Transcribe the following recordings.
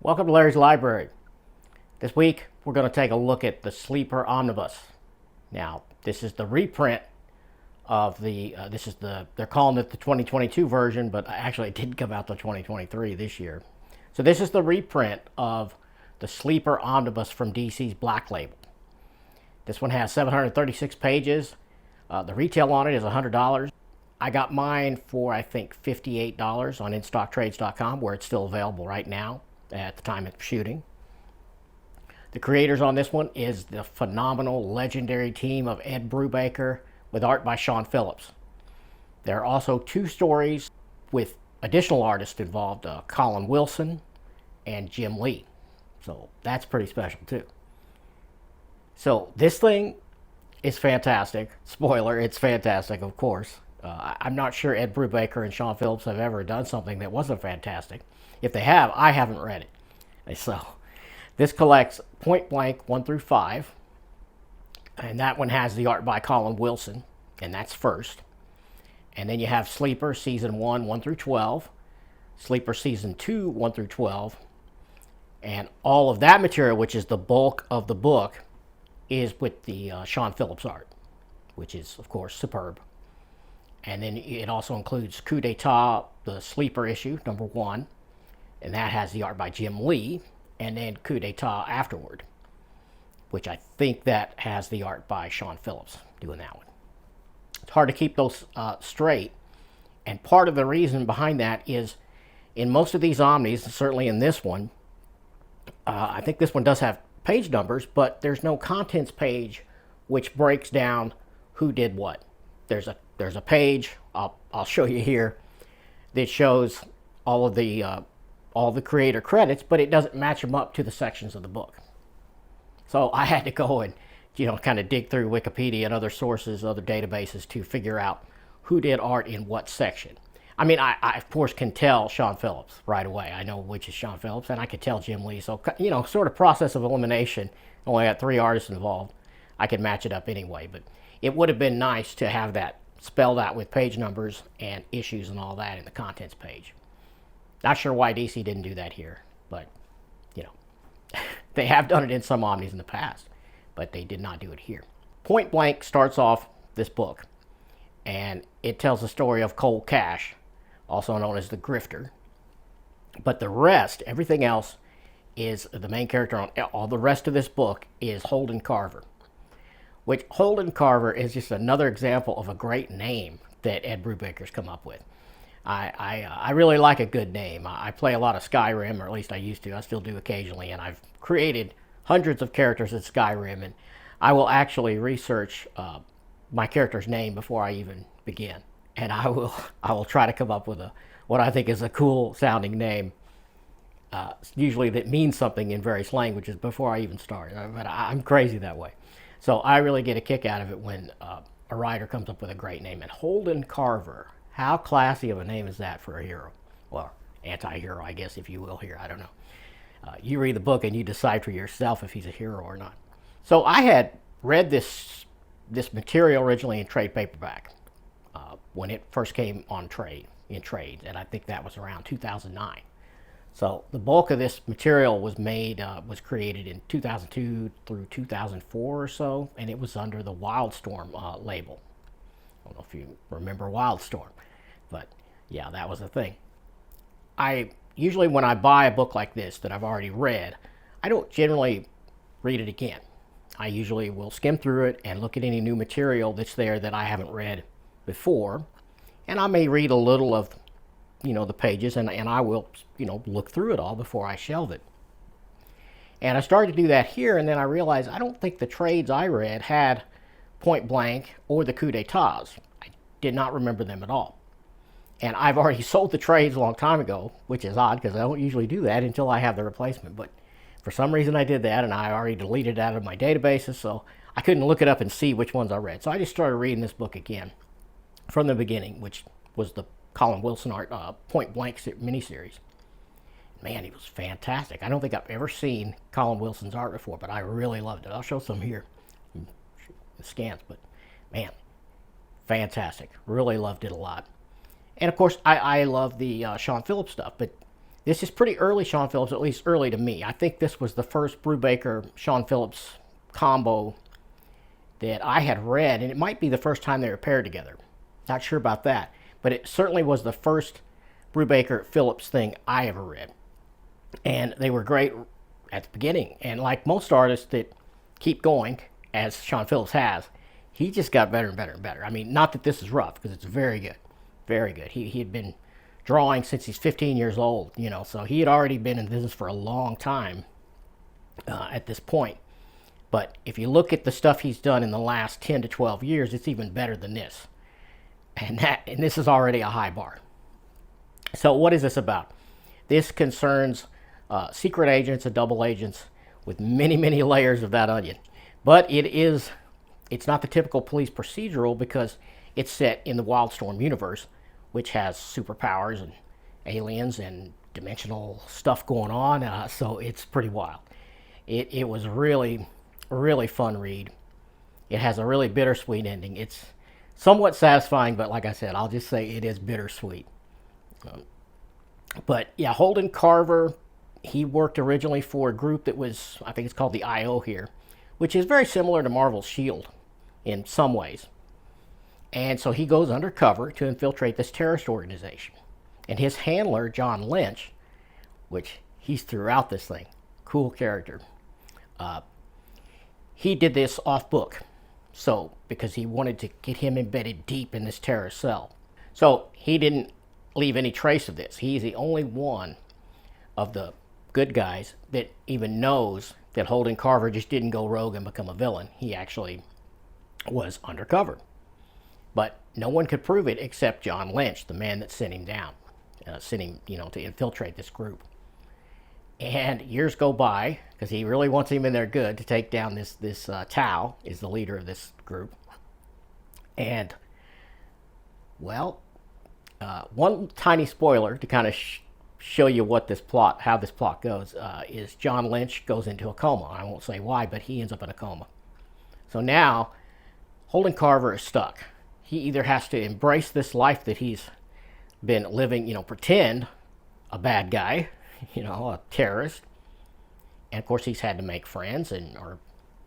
Welcome to Larry's Library. This week we're going to take a look at the Sleeper Omnibus. Now, this is the reprint of they're calling it the 2022 version, but actually it didn't come out till 2023 this year. So this is the reprint of the Sleeper Omnibus from DC's Black Label. This one has 736 pages. The retail on it is $100. I got mine for, I think, $58 on InStockTrades.com, where it's still available right now at the time of shooting. The creators on this one is the phenomenal, legendary team of Ed Brubaker with art by Sean Phillips. There are also two stories with additional artists involved, Colin Wilson and Jim Lee. So that's pretty special too. So this thing is fantastic. Spoiler, it's fantastic, of course. I'm not sure Ed Brubaker and Sean Phillips have ever done something that wasn't fantastic. If they have, I haven't read it. So this collects Point Blank 1 through 5. And that one has the art by Colin Wilson, and that's first. And then you have Sleeper Season 1, 1 through 12. Sleeper Season 2, 1 through 12. And all of that material, which is the bulk of the book, is with the Sean Phillips art, which is, of course, superb. And then it also includes Coup d'etat, the Sleeper issue, number 1. And that has the art by Jim Lee. And then Coup d'etat afterward, which I think that has the art by Sean Phillips doing that one. It's hard to keep those straight. And part of the reason behind that is in most of these Omnis, certainly in this one, I think this one does have page numbers, but there's no contents page which breaks down who did what. There's a page, I'll show you here, that shows all the creator credits, but it doesn't match them up to the sections of the book. So I had to go and kind of dig through Wikipedia and other sources, other databases to figure out who did art in what section. I mean, I of course can tell Sean Phillips right away. I know which is Sean Phillips, and I could tell Jim Lee. So, sort of process of elimination. Only got 3 artists involved. I could match it up anyway, but it would have been nice to have that spelled out with page numbers and issues and all that in the contents page. Not sure why DC didn't do that here, but, they have done it in some Omnis in the past, but they did not do it here. Point Blank starts off this book, and it tells the story of Cole Cash, also known as the Grifter. But the rest, everything else, is the main character on all the rest of this book is Holden Carver, which Holden Carver is just another example of a great name that Ed Brubaker's come up with. I really like a good name. I play a lot of Skyrim, or at least I used to. I still do occasionally, and I've created hundreds of characters in Skyrim, and I will actually research my character's name before I even begin, and I will try to come up with what I think is a cool sounding name, usually that means something in various languages before I even start. But I'm crazy that way, so I really get a kick out of it when a writer comes up with a great name. And Holden Carver, how classy of a name is that for a hero? Well, anti-hero, I guess, if you will, here. I don't know. You read the book and you decide for yourself if he's a hero or not. So I had read this material originally in trade paperback when it first came on in trade, and I think that was around 2009. So the bulk of this material was created in 2002 through 2004 or so, and it was under the Wildstorm label. I don't know if you remember Wildstorm, but yeah, that was a thing. I usually, when I buy a book like this that I've already read, I don't generally read it again. I usually will skim through it and look at any new material that's there that I haven't read before, and I may read a little of the pages, and I will look through it all before I shelve it. And I started to do that here, and then I realized I don't think the trades I read had Point Blank or the Coup d'etats. I did not remember them at all. And I've already sold the trades a long time ago, which is odd because I don't usually do that until I have the replacement. But for some reason I did that, and I already deleted it out of my databases, so I couldn't look it up and see which ones I read. So I just started reading this book again from the beginning, which was the Colin Wilson art Point Blank miniseries. Man, he was fantastic. I don't think I've ever seen Colin Wilson's art before, but I really loved it. I'll show some here. Scans, but man, fantastic. Really loved it a lot. And of course, I love the Sean Phillips stuff, but This is pretty early Sean Phillips, at least early to me. I think this was the first Brubaker Sean Phillips combo that I had read, and it might be the first time they were paired together. Not sure about that, but it certainly was the first Brubaker Phillips thing I ever read. And they were great at the beginning. And like most artists that keep going, as Sean Phillips has, he just got better and better and better. I mean, not that this is rough, because it's very good. Very good. He had been drawing since he's 15 years old, so he had already been in business for a long time at this point. But if you look at the stuff he's done in the last 10 to 12 years, it's even better than this. And this is already a high bar. So what is this about? This concerns secret agents and double agents with many, many layers of that onion. But it's not the typical police procedural, because it's set in the Wildstorm universe, which has superpowers and aliens and dimensional stuff going on. So it's pretty wild. It was really, really fun read. It has a really bittersweet ending. It's somewhat satisfying, but like I said, I'll just say it is bittersweet. But yeah, Holden Carver, he worked originally for a group that was, I think it's called the I.O. here, which is very similar to Marvel's S.H.I.E.L.D. in some ways. And so he goes undercover to infiltrate this terrorist organization. And his handler, John Lynch, which he's throughout this thing, cool character, he did this off book. So, because he wanted to get him embedded deep in this terrorist cell. So he didn't leave any trace of this. He's the only one of the good guys that even knows that Holden Carver just didn't go rogue and become a villain. He actually was undercover. But no one could prove it except John Lynch, the man that sent him down, sent him, to infiltrate this group. And years go by, because he really wants him in there good to take down this Tao, is the leader of this group. And, well, one tiny spoiler to kind of show you what how this plot goes, is John Lynch goes into a coma. I won't say why, but he ends up in a coma. So now, Holden Carver is stuck. He either has to embrace this life that he's been living, pretend a bad guy, a terrorist. And of course he's had to make friends or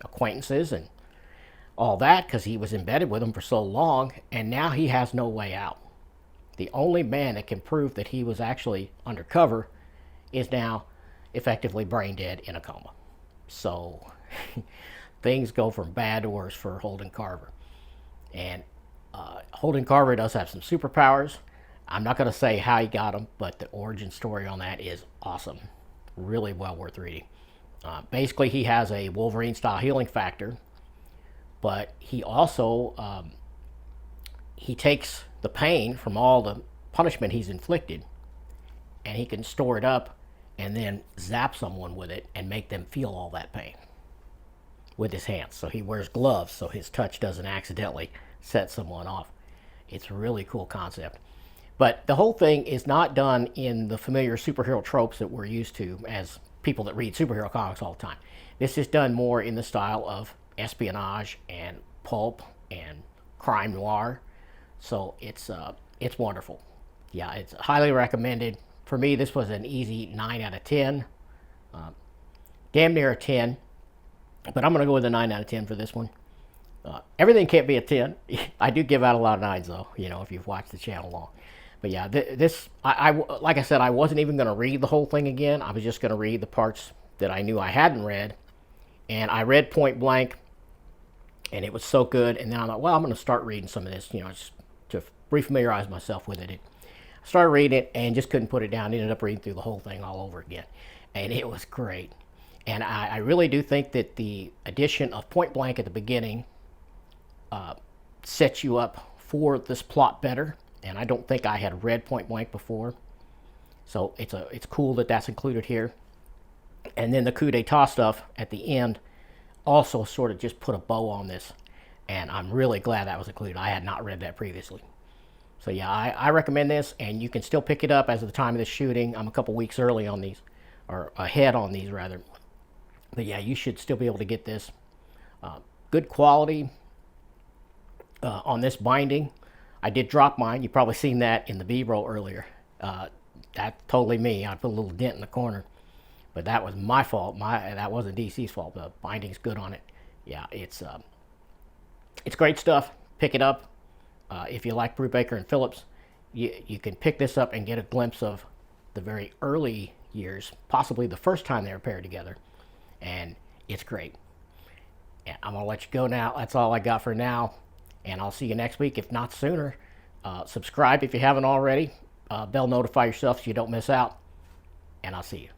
acquaintances and all that, because he was embedded with them for so long, and now he has no way out. The only man that can prove that he was actually undercover is now effectively brain dead in a coma. So things go from bad to worse for Holden Carver. And Holden Carver does have some superpowers. I'm not going to say how he got them, but the origin story on that is awesome. Really well worth reading. Basically, he has a Wolverine-style healing factor, but he also he takes the pain from all the punishment he's inflicted, and he can store it up and then zap someone with it and make them feel all that pain with his hands. So he wears gloves so his touch doesn't accidentally set someone off. It's a really cool concept. But the whole thing is not done in the familiar superhero tropes that we're used to as people that read superhero comics all the time. This is done more in the style of espionage and pulp and crime noir. So it's wonderful. Yeah, it's highly recommended. For me, this was an easy 9 out of 10. Damn near a 10. But I'm going to go with a 9 out of 10 for this one. Everything can't be a 10. I do give out a lot of 9s, though, if you've watched the channel long. But yeah, like I said, I wasn't even going to read the whole thing again. I was just going to read the parts that I knew I hadn't read. And I read Point Blank, and it was so good. And then I thought, well, I'm going to start reading some of this, just to refamiliarize myself with it. I started reading it and just couldn't put it down. Ended up reading through the whole thing all over again. And it was great. And I really do think that the addition of Point Blank at the beginning sets you up for this plot better. And I don't think I had read Point Blank before. So it's cool that that's included here. And then the coup d'etat stuff at the end also sort of just put a bow on this. And I'm really glad that was included. I had not read that previously. So yeah, I recommend this, and you can still pick it up as of the time of this shooting. I'm a couple weeks early on these, or ahead on these rather. But yeah, you should still be able to get this. Good quality on this binding. I did drop mine. You've probably seen that in the B-roll earlier. that's totally me. I put a little dent in the corner, but that was my fault. That wasn't DC's fault. The binding's good on it. Yeah, it's great stuff. Pick it up if you like Brubaker and Phillips. You can pick this up and get a glimpse of the very early years, possibly the first time they were paired together, and it's great. And I'm gonna let you go now. That's all I got for now, and I'll see you next week, if not sooner. Subscribe if you haven't already. Bell notify yourself so you don't miss out, and I'll see you.